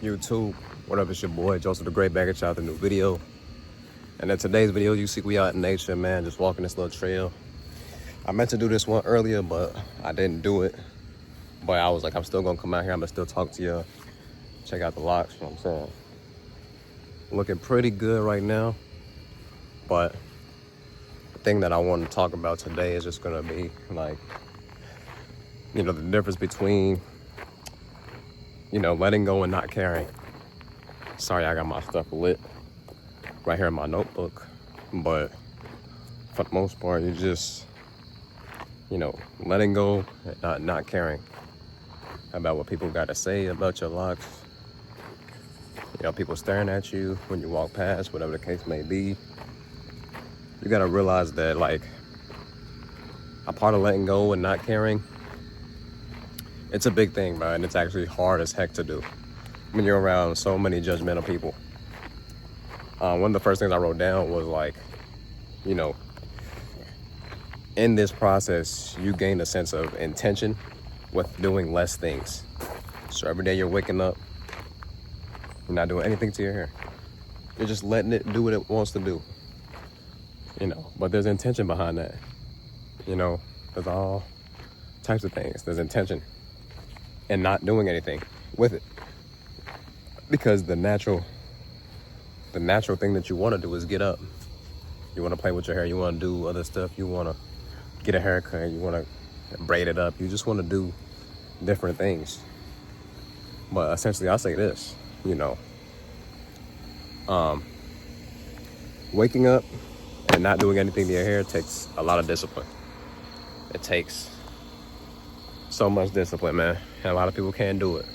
YouTube? What up, it's your boy Joseph the Great, back at y'all with a new video. And in today's video, you see we out in nature, man, just walking this little trail. I meant to do this one earlier, but I didn't do it. But I was like, I'm still gonna come out here, I'm gonna still talk to you, check out the locks, you know what I'm saying? Looking pretty good right now, but the thing that I want to talk about today is just gonna be like, you know, the difference between, you know, letting go and not caring. Sorry, I got my stuff lit right here in my notebook, but for the most part, you just, you know, letting go and not caring about what people got to say about your locks. You know, people staring at you when you walk past, whatever the case may be. You got to realize that, like, a part of letting go and not caring, it's a big thing, bro, and it's actually hard as heck to do when you're around so many judgmental people. One of the first things I wrote down was like, you know, in this process, you gain a sense of intention with doing less things. So every day you're waking up, you're not doing anything to your hair. You're just letting it do what it wants to do, you know, but there's intention behind that. You know, there's all types of things. There's intention in not doing anything with it. Because the natural thing that you want to do is get up. You want to play with your hair. You want to do other stuff. You want to get a haircut. You want to braid it up. You just want to do different things. But essentially, I'll say this, you know, waking up and not doing anything to your hair takes a lot of discipline. It takes so much discipline, man. And a lot of people can't do it.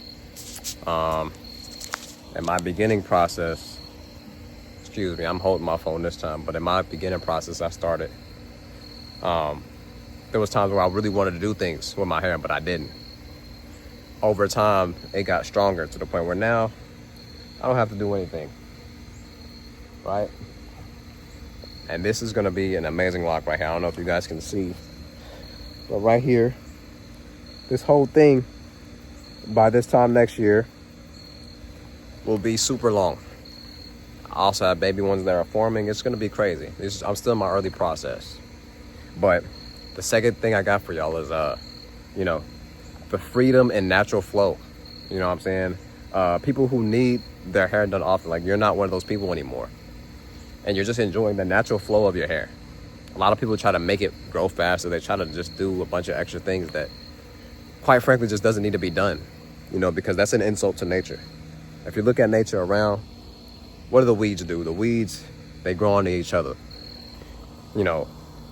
In my beginning process, excuse me, I'm holding my phone this time, but in my beginning process, I started, there was times where I really wanted to do things with my hair, but I didn't. Over time, it got stronger to the point where now I don't have to do anything, right? And this is gonna be an amazing lock right here. I don't know if you guys can see, but right here, this whole thing, by this time next year, will be super long. I also have baby ones that are forming. It's gonna be crazy. I'm still in my early process. But the second thing I got for y'all is, you know, the freedom and natural flow. You know what I'm saying? People who need their hair done often, like you're not one of those people anymore. And you're just enjoying the natural flow of your hair. A lot of people try to make it grow faster. They try to just do a bunch of extra things that, quite frankly, just doesn't need to be done. You know, because that's an insult to nature. If you look at nature around, what do the weeds do? The weeds, they grow onto each other. You know,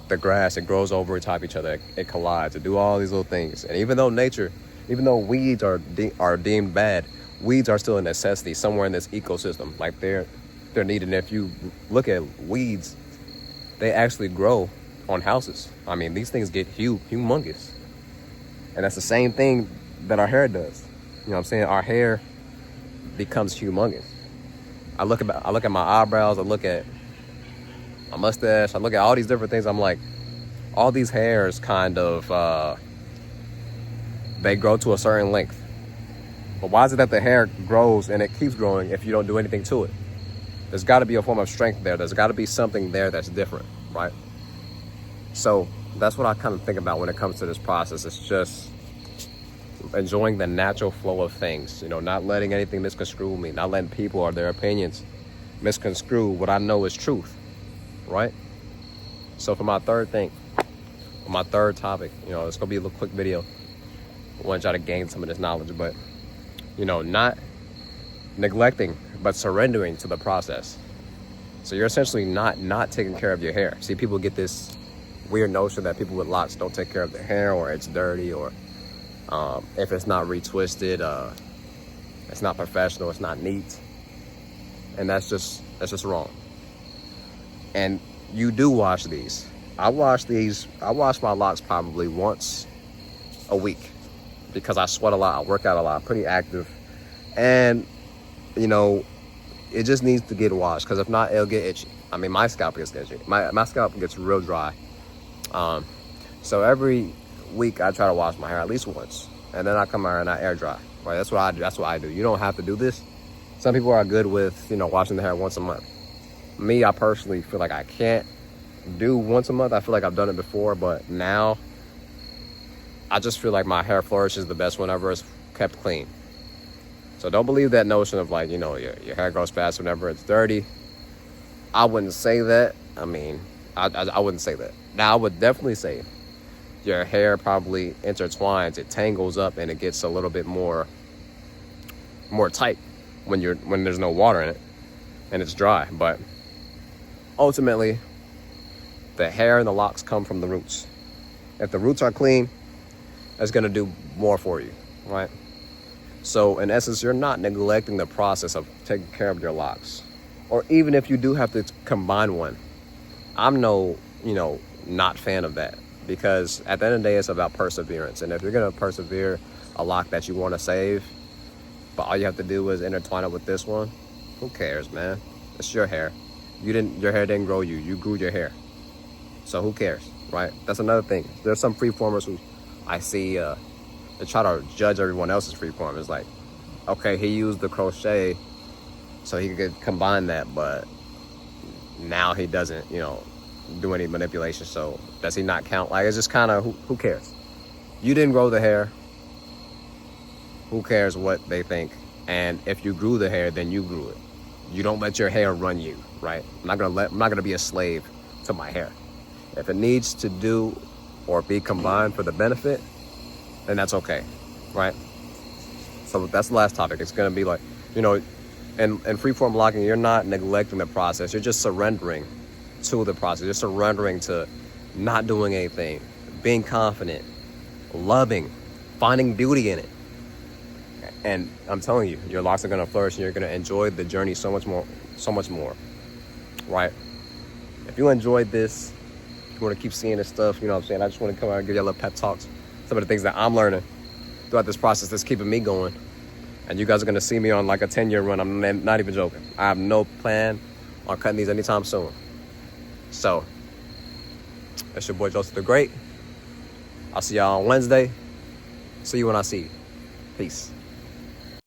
the grass, it grows over top each other. It collides. It do all these little things. And even though weeds are deemed bad, weeds are still a necessity somewhere in this ecosystem. Like they're needed. And if you look at weeds, they actually grow on houses. I mean, these things get humongous. And that's the same thing that our hair does. You know what I'm saying? Our hair becomes humongous. I look at my eyebrows, I look at my mustache, I look at all these different things. I'm like, all these hairs kind of, they grow to a certain length. But why is it that the hair grows and it keeps growing if you don't do anything to it? There's got to be a form of strength there. There's got to be something there that's different, right? So that's what I kind of think about when it comes to this process. It's just enjoying the natural flow of things, you know, not letting anything misconstrue me, not letting people or their opinions misconstrue what I know is truth, right? So for my third topic, you know, it's gonna be a little quick video. I want y'all to gain some of this knowledge, but, you know, not neglecting, but surrendering to the process. So you're essentially not taking care of your hair. See, people get this weird notion that people with locks don't take care of their hair, or it's dirty, or if it's not retwisted, it's not professional, it's not neat. And that's just wrong. And you do wash these. I wash my locks probably once a week because I sweat a lot, I work out a lot, I'm pretty active. And, you know, it just needs to get washed, because if not, it'll get itchy. I mean, my scalp gets itchy. My scalp gets real dry. So every week I try to wash my hair at least once, and then I come out and I air dry. Right? That's what I do. You don't have to do this, Some people are good with, washing the hair once a month. Me, I personally feel like I can't do once a month. I feel like I've done it before, but now I just feel like my hair flourishes the best whenever it's kept clean. So don't believe that notion of like, your hair grows fast whenever it's dirty. I wouldn't say that. I mean, I wouldn't say that. Now, I would definitely say your hair probably intertwines, it tangles up, and it gets a little bit more tight when there's no water in it and it's dry. But ultimately, the hair and the locks come from the roots. If the roots are clean, that's gonna do more for you, right? So in essence, you're not neglecting the process of taking care of your locks. Or even if you do have to combine one, I'm not fan of that, because at the end of the day, it's about perseverance. And if you're gonna persevere a lock that you want to save, but all you have to do is intertwine it with this one, who cares, man? It's your hair. Your hair didn't grow you. You grew your hair. So who cares, right? That's another thing. There's some freeformers who I see they try to judge everyone else's freeform. It's like, okay, he used the crochet so he could combine that, but now he doesn't, do any manipulation. So does he not count? Like, it's just kind of, who cares? You didn't grow the hair. Who cares what they think? And if you grew the hair, then you grew it. You don't let your hair run you, right? I'm not gonna be a slave to my hair. If it needs to do or be combined for the benefit, then that's okay, right? So that's the last topic. It's gonna be like, in freeform locking, you're not neglecting the process. You're just surrendering to the process. You're surrendering to not doing anything, being confident, loving, finding beauty in it. And I'm telling you, your locks are gonna flourish, and you're gonna enjoy the journey so much more, right? If you enjoyed this, if you wanna keep seeing this stuff, I just wanna come out and give you a little pep talks. Some of the things that I'm learning throughout this process that's keeping me going. And you guys are gonna see me on like a 10-year run. I'm not even joking. I have no plan on cutting these anytime soon. So, that's your boy Joseph the Great. I'll see y'all on Wednesday. See you when I see you. Peace.